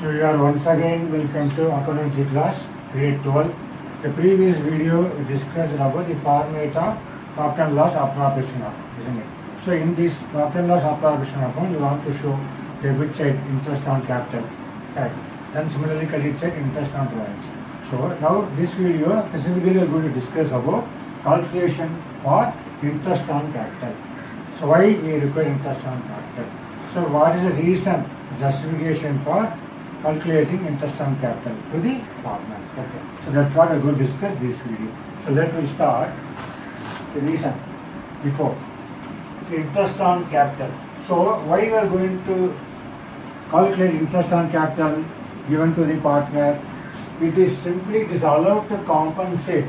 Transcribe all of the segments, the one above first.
So you are once again welcome to accountancy class grade 12. The previous video we discussed about the format of profit and loss appropriation account, isn't it? So in this profit and loss appropriation account, you want to show debit side interest on capital, correct? Then similarly credit side interest on borrowings. So now this video specifically we are going to discuss about calculation for interest on capital. So why we require interest on capital? So what is the reason, justification for calculating interest on capital to the partners? Okay. So that's what we're going to discuss this video. So let me start the reason before. So interest on capital. So why we are going to calculate interest on capital given to the partner? It is allowed to compensate.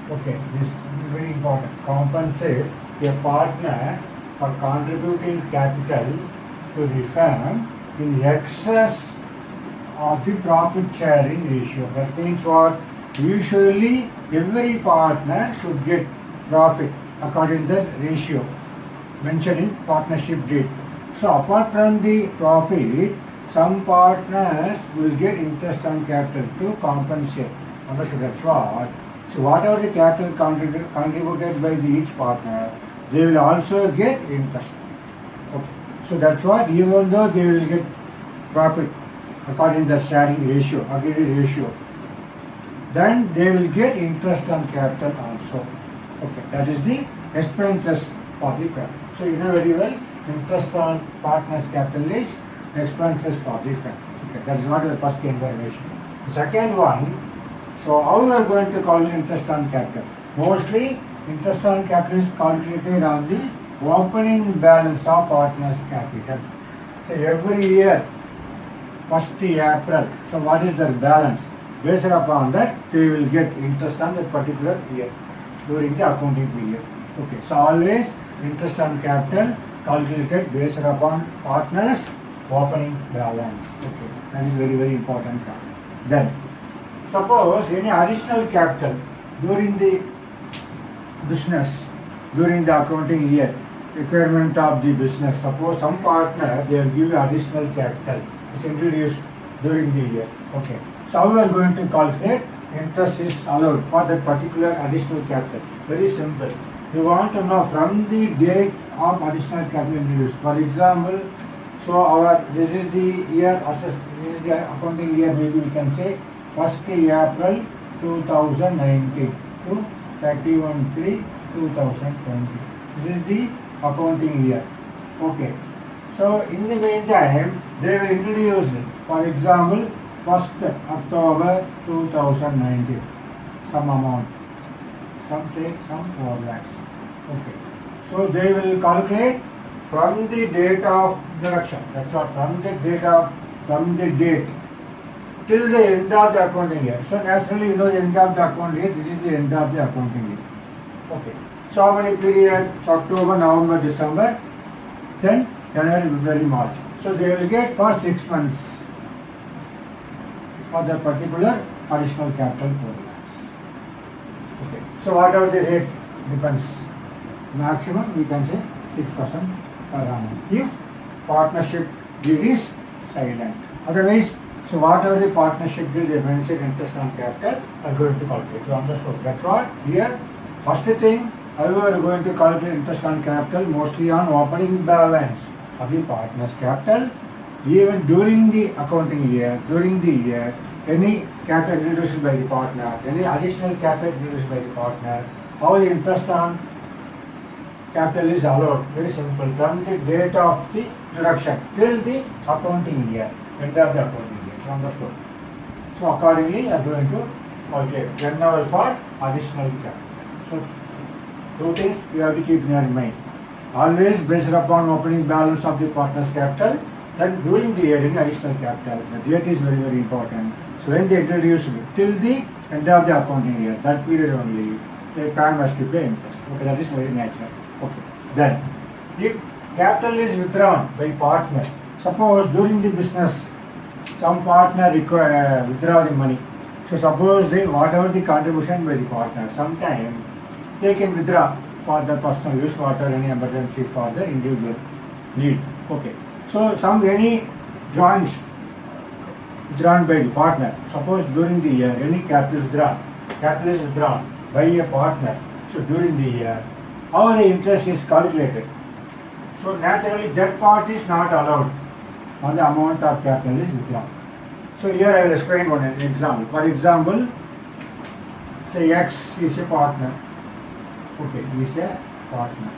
Okay, this is very important. Compensate a partner for contributing capital to the firm in excess of the profit sharing ratio. That means what? Usually every partner should get profit according to the ratio mentioned in partnership deed. So apart from the profit, some partners will get interest on capital to compensate. Understood? That's what. So whatever the capital contributed by each partner, they will also get interest. Okay. So that's what, even though they will get profit according to the sharing ratio, agreed ratio, then they will get interest on capital also. Okay. That is the expenses for the firm. So you know very well, interest on partners' capital is expenses for the firm. Okay. That is what the first information. The second one, so how we are going to calculate interest on capital? Mostly interest on capital is calculated on the opening balance of partners' capital. So every year, 1st April, so what is their balance? Based upon that, they will get interest on that particular year during the accounting period. Okay, so always interest on capital calculated based upon partners' opening balance. Okay, that is very, very important. Then, suppose any additional capital during the business, during the accounting year, requirement of the business. Suppose some partner, they will give additional capital. It's introduced during the year. Okay. So how we are going to calculate interest is allowed for that particular additional capital? Very simple. You want to know from the date of additional capital introduced. For example, so this is the year assessed, this is the accounting year, maybe we can say 1st April 2019 to 31/3/2020. This is the accounting year. Okay. So in the meantime, they will introduce, for example, 1st October 2019, some amount. Some say some 4 lakhs. Okay. So they will calculate from the date of introduction. That's what, from the date till the end of the accounting year. So naturally, you know the end of the accounting year, this is the end of the accounting year. Okay. So how many periods? So October, November, December, then January, February, March. So they will get for 6 months for the particular additional capital 4 lakhs. Okay. So whatever the rate depends. Maximum we can say 6% per annum. If partnership deed is silent. Otherwise, so whatever the partnership deed they mentioned interest on capital are going to calculate. You understand? That's what here. First thing, how we are going to calculate interest on capital mostly on opening balance of the partner's capital. Even during the accounting year, any capital introduced by the partner, any additional capital introduced by the partner, how the interest on capital is allowed. Very simple. From the date of the introduction till the accounting year, end of the accounting year. Understood? So accordingly, you are going to calculate whenever for additional capital. So 2 things you have to keep in your mind. Always based upon opening balance of the partner's capital, then during the year any additional capital. The date is very, very important. So when they introduce it till the end of the accounting year, that period only, the firm has to pay interest. Okay, that is very natural. Okay. Then, if capital is withdrawn by partner, suppose during the business, some partner withdraw the money. So suppose whatever the contribution by the partner, sometime they can withdraw for the personal use, whatever any emergency for the individual need. Okay. So any drawings withdrawn by the partner. Suppose during the year any capital is withdrawn by a partner. So during the year, how the interest is calculated. So naturally that part is not allowed on the amount of capital is withdrawn. So here I will explain one example. For example, say X is a partner. Okay, he is a partner.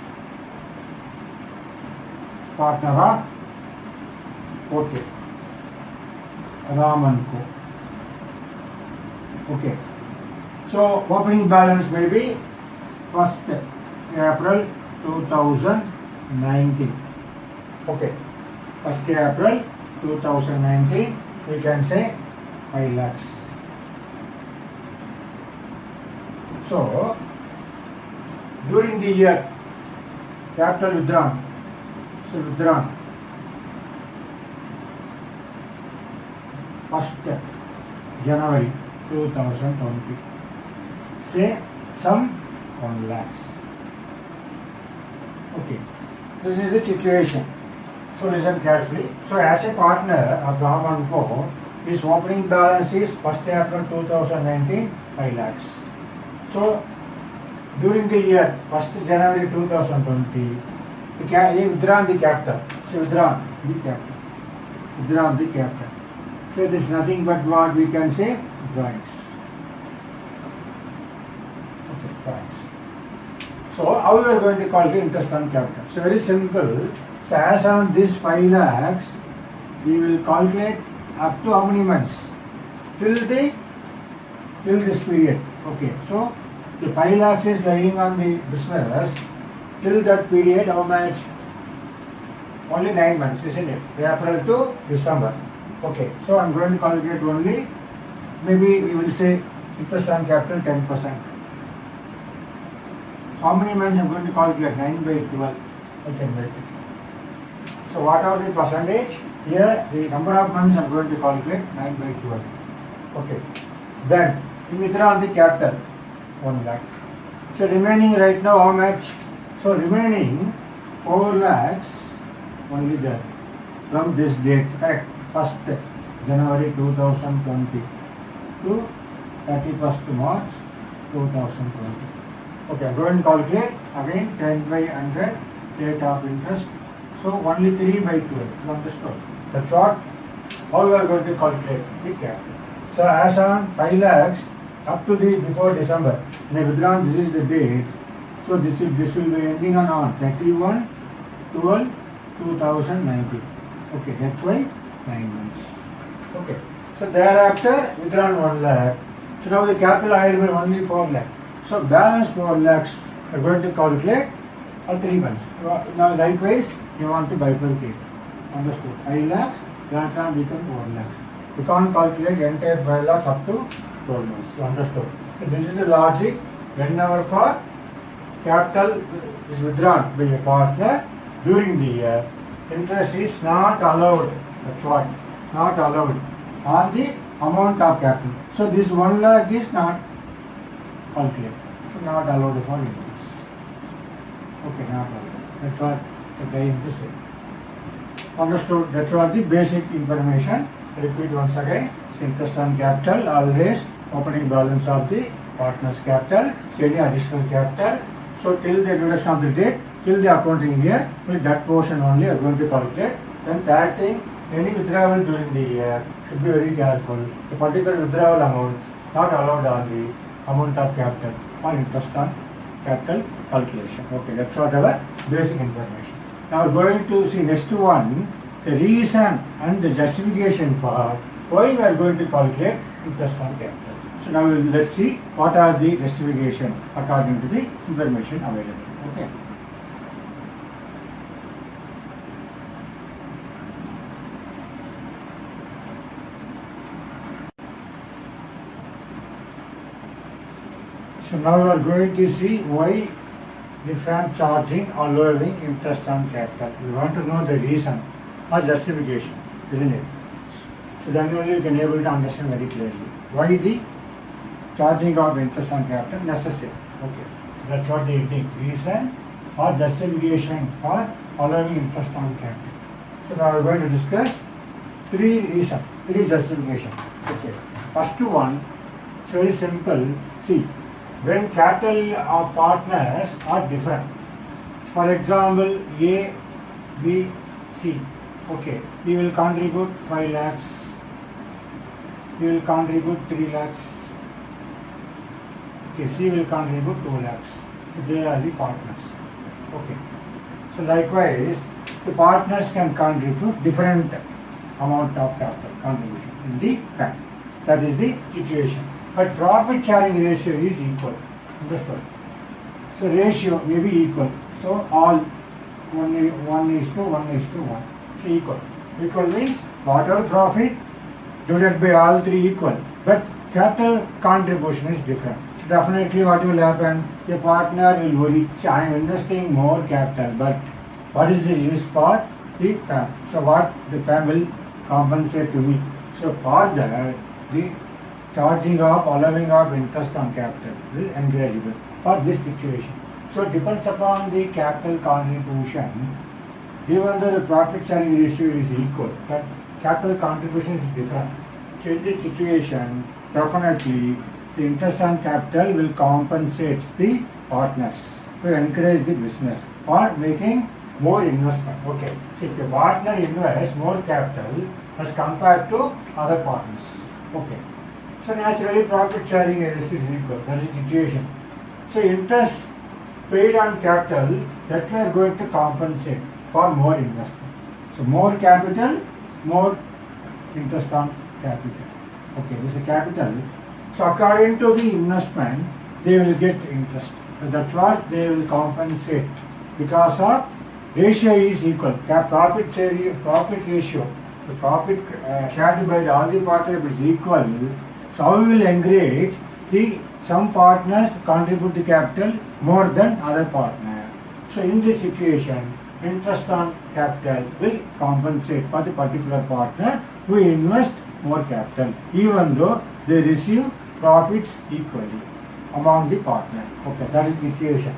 Partner of, okay, Raman Co. Okay. So opening balance may be 1st April 2019. Okay. 1st April 2019, we can say 5 lakhs. So during the year, capital withdrawn. So withdrawn 1st January 2020. Say sum 1 lakhs. Okay. This is the situation. So listen carefully. So as a partner of Raman Co, his opening balance is 1st April 2019, 5 lakhs. So during the year, 1st January 2020, he withdrawn the capital. So withdrawn the capital. Withdrawn the capital. So this is nothing but what we can say, drawings. Okay, drawings. So how we are going to calculate interest on capital? So very simple. So as on this 5 lakhs, we will calculate up to how many months? Till this period. Okay. So the 5 lakhs is lying on the business till that period. How much? Only 9 months, isn't it? April to December. Okay. So I am going to calculate only. Maybe we will say interest on capital 10%. How many months I am going to calculate? 9 by 12. I can make it. So what are the percentage? Here the number of months I am going to calculate 9 by 12. Okay. Then we withdraw the capital 1 lakh. So remaining right now how much? So remaining 4 lakhs only there from this date, right? 1st January 2020 to 31st March 2020. Okay, I am going to calculate again 10 by 100 rate of interest. So only 3 by 12. You understood? That's what, how we are going to calculate the capital. So as on 5 lakhs up to the before December, when I withdrawn, this is the date. So this will be ending on 31/12/2019. Okay, that's why 9 months. Okay. So thereafter withdrawn 1 lakh. So now the capital available only 4 lakh. So balance 4 lakhs we are going to calculate or 3 months. Now likewise you want to bifurcate. Understood? 5 lakhs, that time become 4 lakhs. You can't calculate entire 5 lakhs up to 12 months. You understood? So this is the logic. Whenever for capital is withdrawn by a partner during the year, interest is not allowed. That's what? Not allowed on the amount of capital. So this 1 lakh is not calculated. So not allowed for interest. Okay, not allowed. That's what the guy is saying. Understood? That's what the basic information. Repeat once again. Interest on capital always opening balance of the partner's capital. So any additional capital. So till the reduction of the date, till the accounting year, with that portion only are going to calculate. Then third thing, any withdrawal during the year should be very careful. The particular withdrawal amount not allowed on the amount of capital or interest on capital calculation. Okay, that's what our basic information. Now going to see next one, the reason and the justification for why we are going to calculate interest on capital. So now let's see what are the justification according to the information available. Okay. So now we are going to see why the firm charging or lowering interest on capital. We want to know the reason or justification, isn't it? So then only you can able to understand very clearly why the charging of interest on capital necessary. Okay, so that's what they think. Reason or justification for allowing interest on capital. So now we are going to discuss 3 reasons. three justification. Okay. First one, it's very simple. See, when capital or partners are different. For example, A, B, C. Okay, we will contribute 5 lakhs. We will contribute 3 lakhs. Okay, C will contribute 2 lakhs. So they are the partners. Okay. So likewise, the partners can contribute different amount of capital contribution in the fund. That is the situation. But profit sharing ratio is equal. Understood? So ratio may be equal. So all 1:1. So equal. Equal means whatever profit divided by all three equal. But capital contribution is different. So definitely what will happen? A partner will worry, I am investing more capital, but what is the use for the firm? So what the firm will compensate to me? So for that, the charging of, allowing of interest on capital will encourageable for this situation. So it depends upon the capital contribution. Even though the profit sharing ratio is equal, but capital contribution is different. So in this situation, definitely the interest on capital will compensate the partners to encourage the business for making more investment. Okay. So if the partner invests more capital as compared to other partners. Okay. So naturally profit sharing is equal. That is the situation. So interest paid on capital, that we are going to compensate for more investment. So more capital, more interest on capital. Okay, this is capital. So according to the investment, they will get interest. So that's what they will compensate because of ratio is equal. Profit ratio, the profit shared by all the partners is equal. So we will encourage some partners contribute the capital more than other partner. So in this situation, interest on capital will compensate for the particular partner who invest more capital, even though they receive profits equally among the partners. Okay, that is the situation.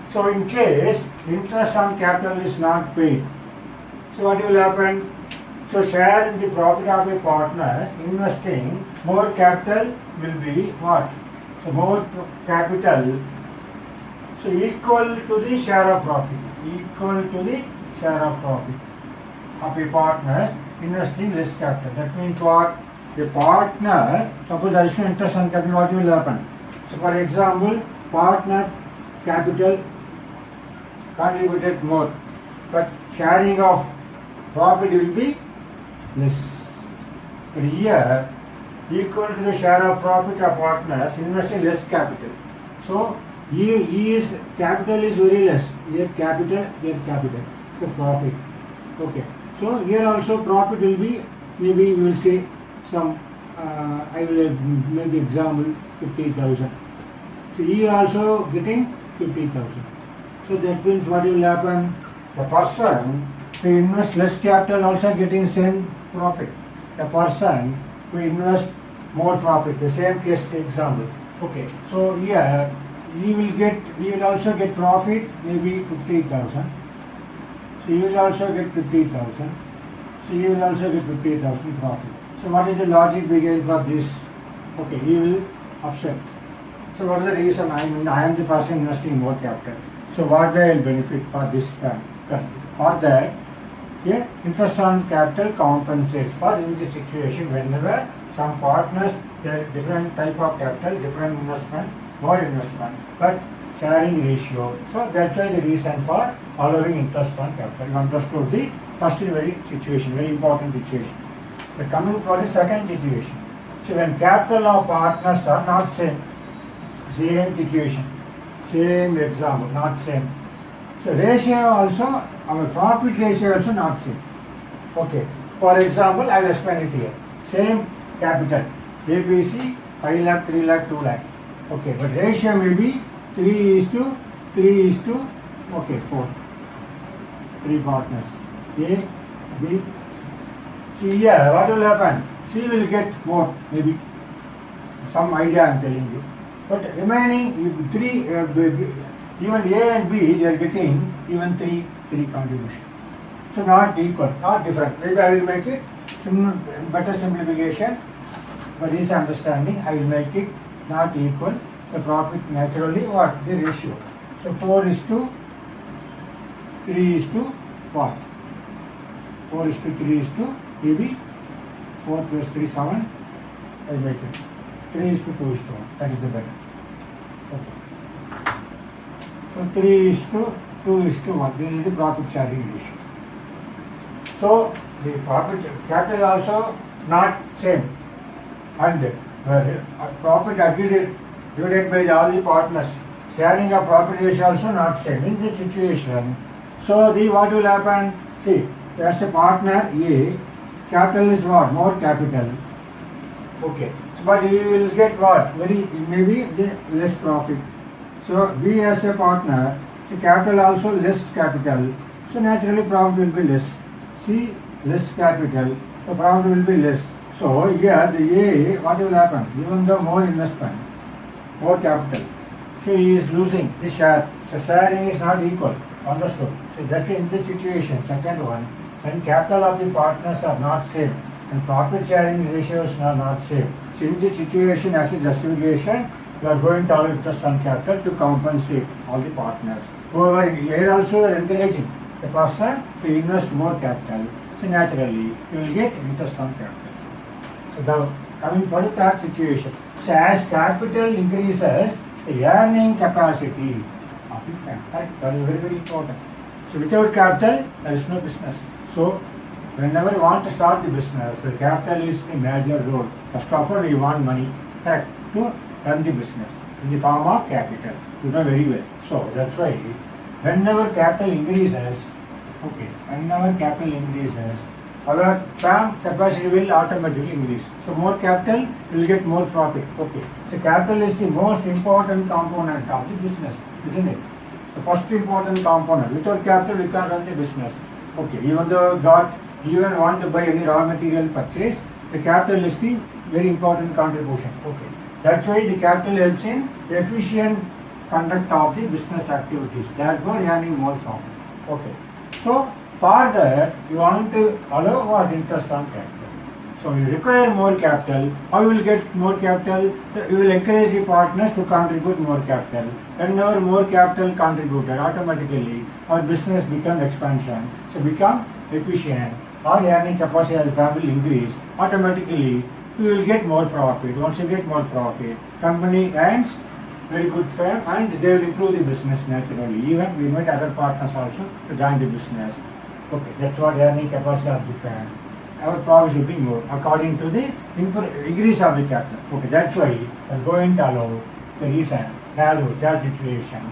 So in case interest on capital is not paid, so what will happen? So share in the profit of a partner investing more capital will be what? So more capital, so equal to the share of profit. Equal to the share of profit of a partner investing less capital. That means what? A partner, suppose additional interest on capital, what will happen? So for example, partner capital contributed more, but sharing of profit will be less. But here, equal to the share of profit of partners investing less capital. So he is capital is very less. Here capital, so profit. Okay. So here also profit will be, maybe we will say some, I will maybe example 50,000. So he also getting 50,000. So that means what will happen? The person who invest less capital also getting same profit. The person who invest more profit, the same case example. Okay. So here he will also get profit maybe 50,000. So he will also get 50,000. So he will also get 50,000 profit. So what is the logic behind for this? Okay, he will offset. So what is the reason? I am the person investing more capital. So what will benefit for this firm? For that, yeah, interest on capital compensates for in this situation whenever some partners, there different type of capital, different investment, more investment, but sharing ratio. So that's why the reason for allowing interest on capital. You understood the first very situation, very important situation. So coming for the second situation. So when capital of partners are not same situation, same example, not same. So ratio also, our profit ratio also not same. Okay. For example, I will explain it here. Same capital, ABC, 5 lakh, 3 lakh, 2 lakh. Okay, but ratio may be 3:3:4. 3 partners. A, B, C. Here, what will happen? C will get more, maybe. Some idea I am telling you. But remaining 3, even A and B, they are getting even 3 contribution. So not equal, not different. Maybe I will make it better simplification, for easy understanding, I will make it not equal. The profit naturally what? The ratio. So 4 is to 3 is to what? 4 is to 3 is to maybe 4 plus 3 7. I will make it 3 is to 2 is to 1. That is the better. Okay. So 3 is to 2 is to 1. This is the profit sharing ratio. So the profit capital also not same, and profit agreed divided by all the partners. Sharing of profit ratio also not same in this situation. So the what will happen? See, as a partner A, capital is what? More capital. Okay. So, but he will get what? Maybe the less profit. So B as a partner, so capital also less capital. So naturally profit will be less. C less capital, so profit will be less. So here the A, what will happen? Even though more investment, more capital, so he is losing the share. So sharing is not equal. Understood? So that's in this situation. Second one, when capital of the partners are not same and profit sharing ratios are not same. So in this situation, as a justification, you are going to allocate interest on capital to compensate all the partners. However, here also you are encouraging the person to invest more capital. So naturally, you will get interest on capital. So the coming for the third situation. So as capital increases, the earning capacity of the firm. That is very, very important. So without capital, there is no business. So whenever you want to start the business, the capital is the major role. First of all, you want money to run the business in the form of capital. You know very well. So that's why whenever capital increases, whenever capital increases, our firm capacity will automatically increase. So more capital will get more profit. Okay. So capital is the most important component of the business, isn't it? The first important component. Without capital, we can't run the business. Okay. Even though even want to buy any raw material purchase, the capital is the very important contribution. Okay. That's why the capital helps in efficient conduct of the business activities. Therefore, earning more profit. Okay. So for that, you want to allow what? Interest on capital. So you require more capital. How you will get more capital? So you will encourage the partners to contribute more capital. Whenever more capital contributed, automatically our business become expansion. So become efficient. Our earning capacity as a family increase. Automatically, you will get more profit. Once you get more profit, company earns very good firm and they will improve the business naturally. Even we invite other partners also to join the business. Okay, that's what earning capacity of the firm. Our profit will be more according to the increase of the capital. Okay, that's why we are going to allow the reason, value, that situation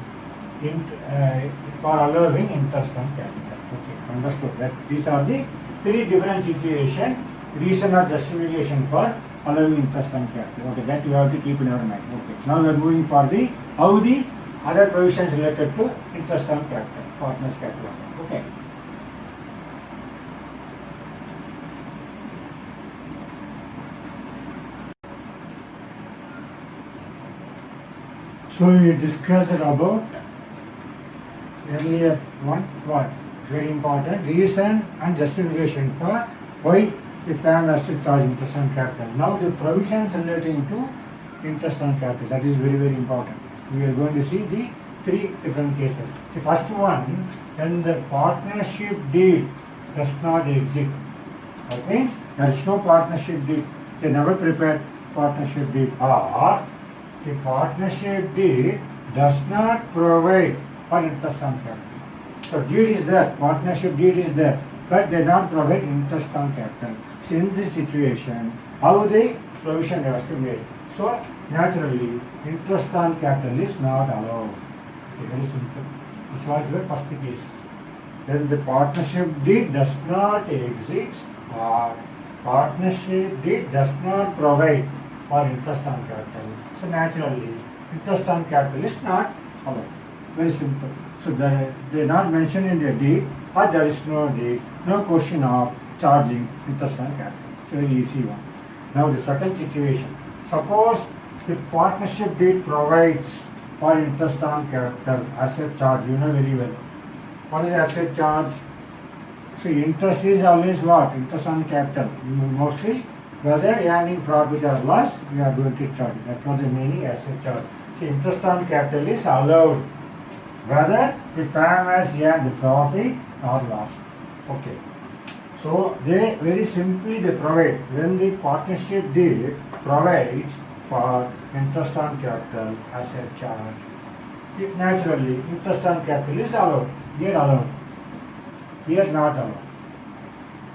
for allowing interest on capital. Okay, understood that these are the three different situations, reason or justification for allowing interest on capital. Okay, that you have to keep in your mind. Okay, now we are moving for the how the other provisions related to interest on capital, partners capital. Okay. So we discussed about earlier one what very important reason and justification for why the firm has to charge interest on capital. Now the provisions relating to interest on capital, that is very, very important. We are going to see the three different cases. The first one, when the partnership deed does not exist. That means there is no partnership deed. They never prepared partnership deed, or the partnership deed does not provide for interest on capital. So deed is there, partnership deed is there, but they not provide interest on capital. So in this situation, how the provision has to be made? So naturally, interest on capital is not allowed. Okay, very simple. This was the first case. When the partnership deed does not exist, or partnership deed does not provide for interest on capital. So naturally, interest on capital is not allowed. Very simple. So they are not mentioned in the deed, or there is no deed, no question of charging interest on capital. It's a very easy one. Now the second situation. Suppose the partnership deed provides for interest on capital, asset charge, you know very well. What is asset charge? So interest is always what? Interest on capital. Mostly whether earning profit or loss, we are going to charge. That's what the meaning as a charge. So interest on capital is allowed whether the firm has earned profit or loss. Okay. So they very simply they provide, when the partnership deed provides for interest on capital as a charge, it naturally interest on capital is allowed. Here allowed. Here not allowed.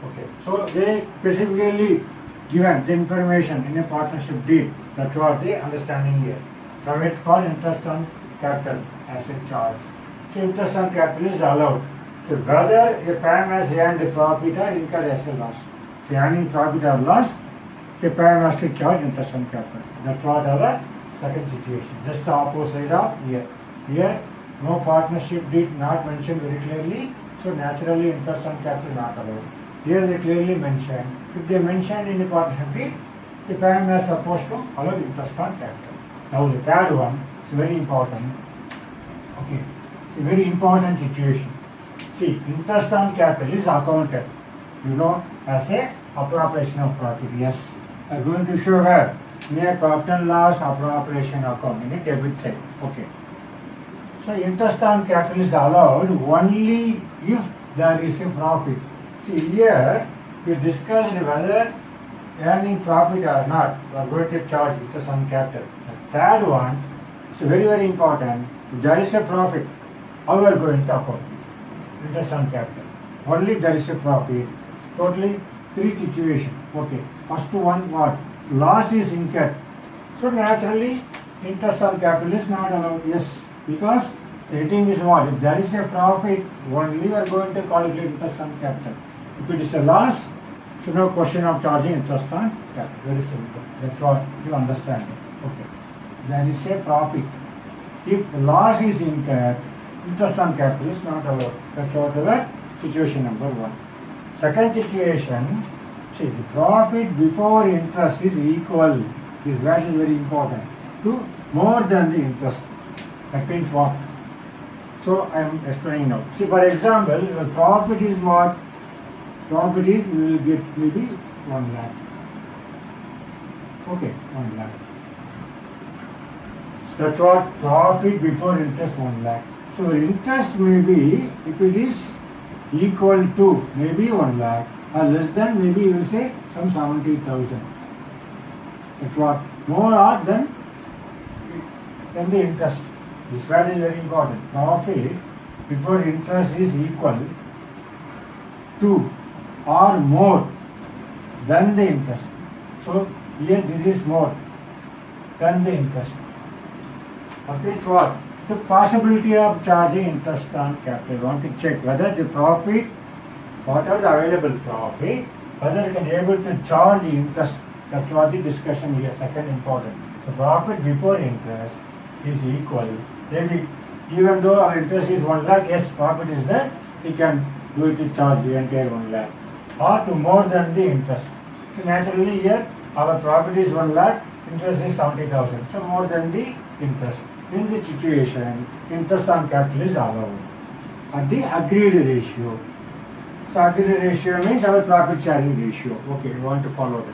Okay. So they specifically given the information in a partnership deed. That's what the understanding here. Provide for interest on capital as a charge. So interest on capital is allowed. So whether a firm has earned a profit or incurred as a loss. So earning profit or loss, the firm has to charge interest on capital. That's what our second situation. Just the opposite of here. Here, no partnership deed not mentioned very clearly. So naturally interest on capital not allowed. Here they clearly mention. If they mention in the partnership deed, the firm is supposed to allow interest on capital. Now the third one is very important. Okay, it's a very important situation. See, interest on capital is accounted, as a appropriation of profit. Yes, I am going to show her in a profit and loss appropriation account in a debit side. Okay. So interest on capital is allowed only if there is a profit. See here, we discussed whether earning profit or not, we are going to charge interest on capital. The third one is very, very important. If there is a profit, how we are going to account? Interest on capital. Only if there is a profit. Totally three situations. Okay. First one what? Loss is incurred. So naturally, interest on capital is not allowed. Yes. Because the heading is what? If there is a profit, only we are going to calculate interest on capital. If it is a loss, so no question of charging interest on capital. Very simple. That's what you understand. Okay. There is a profit. If the loss is incurred, interest on capital is not allowed. That's what the situation number one. Second situation, see the profit before interest is equal. This word is very important. To more than the interest. That means what? So I am explaining now. See, for example, the profit is what? Profit is, we will get maybe 1 lakh. Okay, 1 lakh. So that's what? Profit before interest 1 lakh. So interest may be, if it is equal to maybe 1 lakh or less than, maybe you will say some 70,000. That's what? More or than the interest. This word is very important. Profit before interest is equal to or more than the interest. So here this is more than the interest. That means what? The possibility of charging interest on capital. You want to check whether the profit, whatever the available profit, whether you can able to charge interest. That's what the discussion here. Second important. The profit before interest is equal. Maybe even though our interest is 1 lakh, yes, profit is there, we can do it to charge the entire 1 lakh. Or to more than the interest. So naturally here our profit is 1 lakh, interest is 70,000. So more than the interest. In this situation, interest on capital is allowed at the agreed ratio. So agreed ratio means our profit sharing ratio. Okay, we want to follow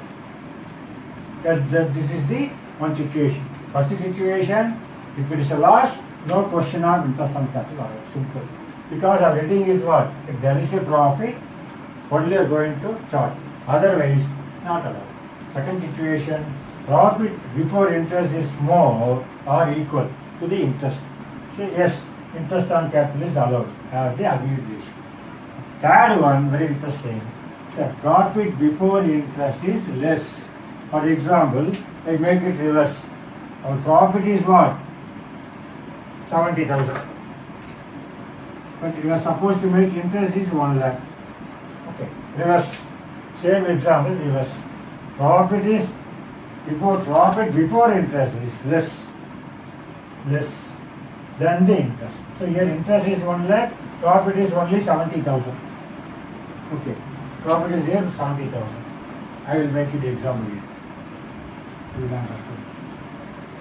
that. This is the one situation. First situation, if it is a loss, no question of interest on capital allowed. Simple. Because our rating is what? If there is a profit, only are going to charge. Otherwise, not allowed. Second situation, profit before interest is more or equal to the interest. So yes, interest on capital is allowed as the agreed ratio. Third one, very interesting. The profit before interest is less. For example, I make it reverse. Our profit is what? 70,000. But you are supposed to make interest is 1 lakh. Okay, reverse. Same example, reverse. Profit before interest is less than the interest. So here interest is 1 lakh, profit is only 70,000. Okay, profit is here 70,000. I will make it example here. You will understand.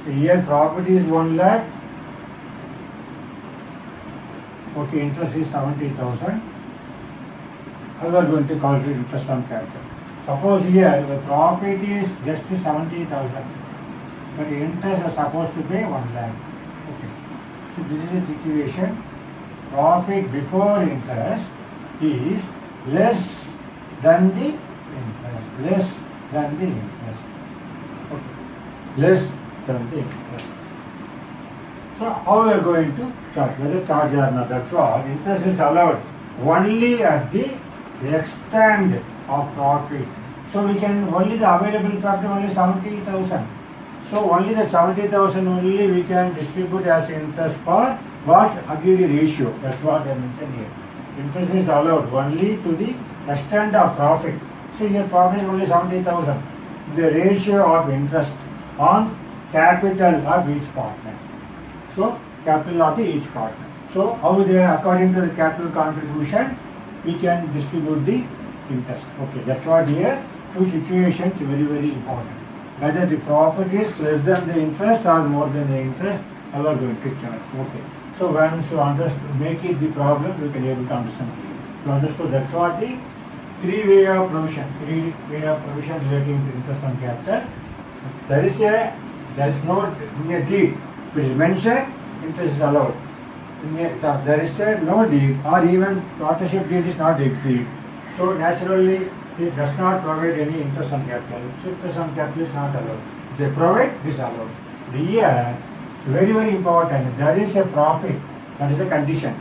So here profit is 1 lakh. Okay, interest is 70,000. we are going to calculate interest on capital. Suppose here the profit is just 70,000, but the interest is supposed to pay 1 lakh. Okay. So this is the situation. Profit before interest is less than the interest. Less than the interest. Okay. Less than the interest. So how we are going to charge? Whether charge or not, that's what interest is allowed only at the extent of profit. So we can only the available profit only 70,000. So only the 70,000 only we can distribute as interest for what agreed ratio. That's what I mentioned here. Interest is allowed only to the extent of profit. So your profit is only 70,000. The ratio of interest on capital of each partner. So capital of each partner. So how they according to the capital contribution we can distribute the interest. Okay, that's what here. Two situations very very important. Whether the profit is less than the interest or more than the interest, we are going to charge. Okay. So once you make it the problem, we can able to understand. You understood? That's what the three-way of provision relating to interest on capital. There is no near deed. It is mentioned, interest is allowed. There is no deed or even partnership deed is not exceed. So naturally it does not provide any interest on capital. So interest on capital is not allowed. They provide, this allowed. Here, very very important, there is a profit, that is the condition.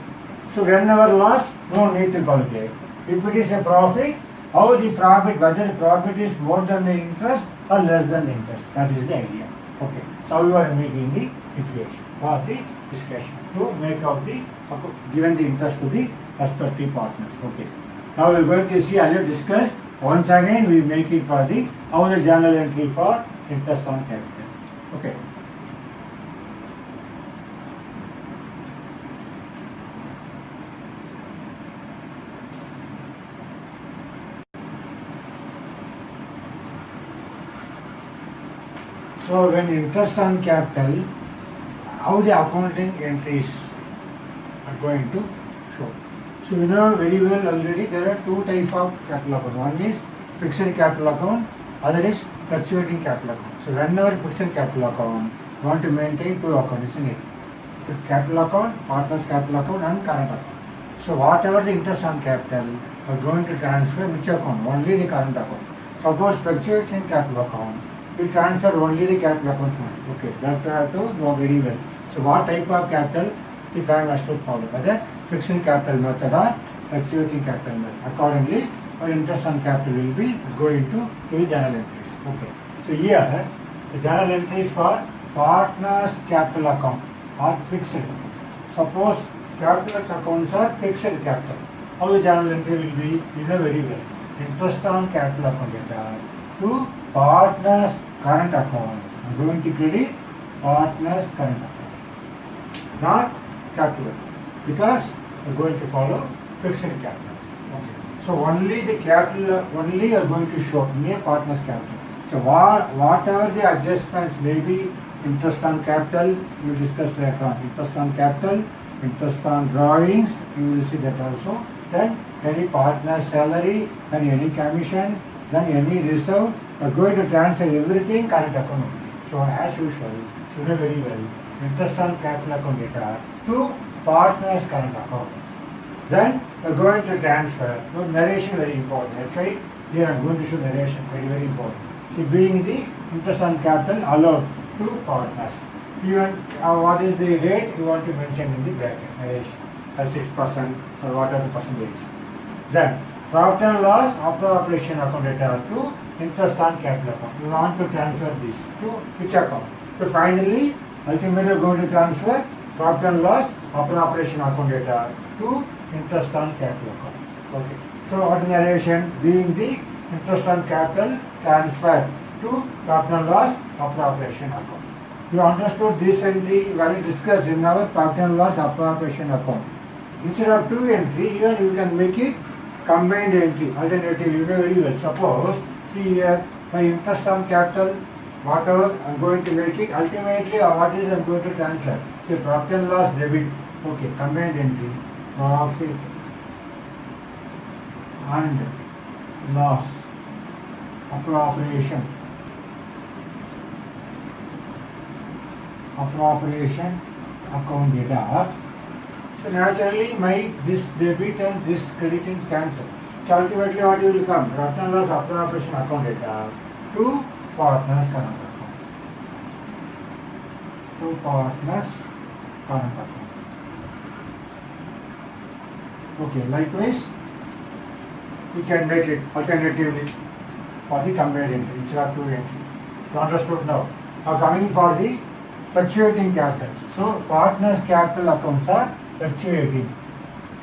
So whenever loss, no need to calculate. If it is a profit, how the profit, whether the profit is more than the interest or less than the interest, that is the idea. Okay, so we are making the equation for the discussion to make out the given the interest to the respective partners. Okay. Now we are going to see, I will discuss once again we make it for the how the journal entry for interest on capital. Okay. So when interest on capital, how the accounting entries are going to show. So we know very well already there are two types of capital account. One is fixed capital account, other is fluctuating capital account. So whenever fixed capital account, we want to maintain two accounts, isn't it? Capital account, partners capital account and current account. So whatever the interest on capital, we are going to transfer which account? Only the current account. Suppose fluctuating capital account, we transfer only the capital account money. Okay, that we have to know very well. So what type of capital the firm has to follow, whether fixed capital method or fluctuating capital method. Accordingly, our interest on capital will be going to the journal entries. Okay. So here the journal entries for partners capital account are fixed. Suppose capital accounts are fixed capital. How the journal entry will be? You know very well. Interest on capital account data to partners current account. I am going to credit partners current account, not capital, because we are going to follow fixed capital. Okay. So only the capital, only are going to show near partners capital. So whatever the adjustments may be, interest on capital, we will discuss later on. Interest on capital, interest on drawings, you will see that also. Then any partner salary, then any commission, then any reserve, we are going to transfer everything current account. So as usual, you know very well, interest on capital account data to partners current account. Then we are going to transfer. So narration very important. That's right. Here I am going to show narration very very important. See, being the interest on capital allowed to partners. Even what is the rate you want to mention in the bracket narration, as 6% or whatever percentage. Then profit and loss appropriation account data to interest on capital account. You want to transfer this to which account? So finally, ultimately we are going to transfer profit and loss appropriation account data to interest on capital account. Okay. So what is narration? Being the interest on capital transferred to profit and loss appropriation account. You understood this entry when we discussed in our profit and loss appropriation account. Instead of two entry, even you can make it combined entry. Alternatively, you know very well. Suppose, see here, my interest on capital, whatever I am going to make it, ultimately what is I am going to transfer? See, profit and loss debit. Okay, combined entry, profit and loss appropriation account data. So naturally my this debit and this credit is cancelled. So ultimately what will come? Profit and loss appropriation account data to partners current account. To partners current account. Okay, likewise we can make it alternatively for the combined entry, instead of two entry. You understood now? Now coming for the fluctuating capital. So partners capital accounts are fluctuating.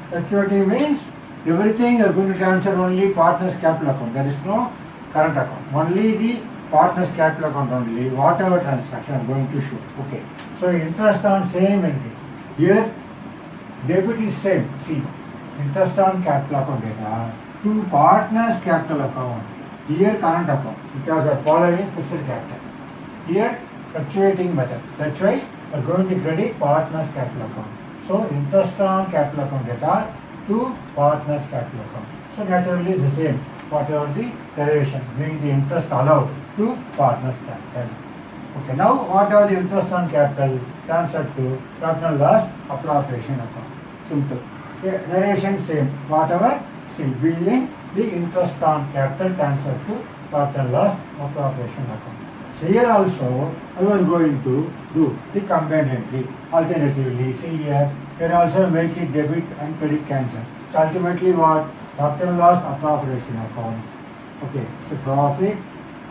Fluctuating means everything you are going to transfer only partners capital account. There is no current account. Only the partners capital account only. Whatever transaction I am going to show. Okay. So interest on same entry. Here debit is same. See, interest on capital account data to partners capital account. Here current account because we are following fixed capital. Here fluctuating method. That's why we are going to credit partners capital account. So interest on capital account data to partners capital account. So naturally the same. Whatever the derivation, being the interest allowed to partners capital. Okay, now whatever the interest on capital transferred to profit and loss appropriation account. Simple. Okay, derivation same. Whatever, see, being the interest on capital transferred to profit and loss appropriation account. So here also we are going to do the combined entry. Alternatively, see here also make it debit and credit cancel. So ultimately what? Profit and loss appropriation account. Okay, so profit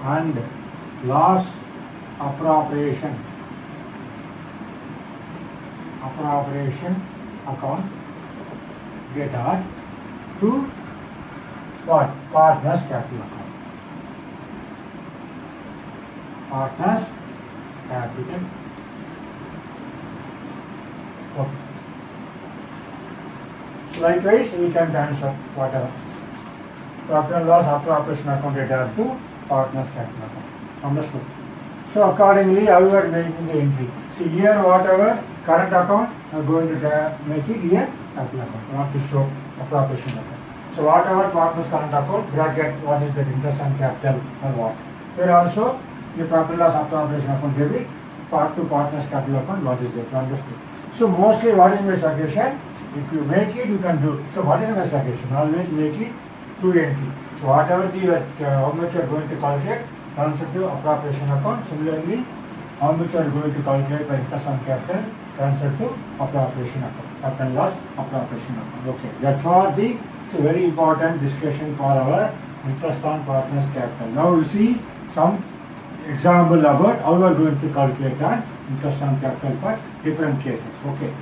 and loss appropriation account data to what? Partners capital account. Partners capital. Okay. Likewise, we can transfer whatever profit and loss appropriation account data to partners capital account. Understood? So accordingly, how we are making the entry. See here, whatever current account, we are going to make it here capital account. We want to show appropriation account. So whatever partners current account, bracket what is the interest on capital or what. Here also the profit and loss appropriation account debit, part to partners capital account, what is that? Understood? So mostly what is my suggestion? If you make it, you can do. So what is my suggestion? Always make it two entry. So whatever the how much you are going to calculate, transfer to appropriation account. Similarly, how much you are going to calculate by interest on capital, transfer to appropriation account. Profit and loss appropriation account. Okay, that's for the very important discussion for our interest on partners capital. Now we'll see some example about how we are going to calculate on interest on capital for different cases. Okay.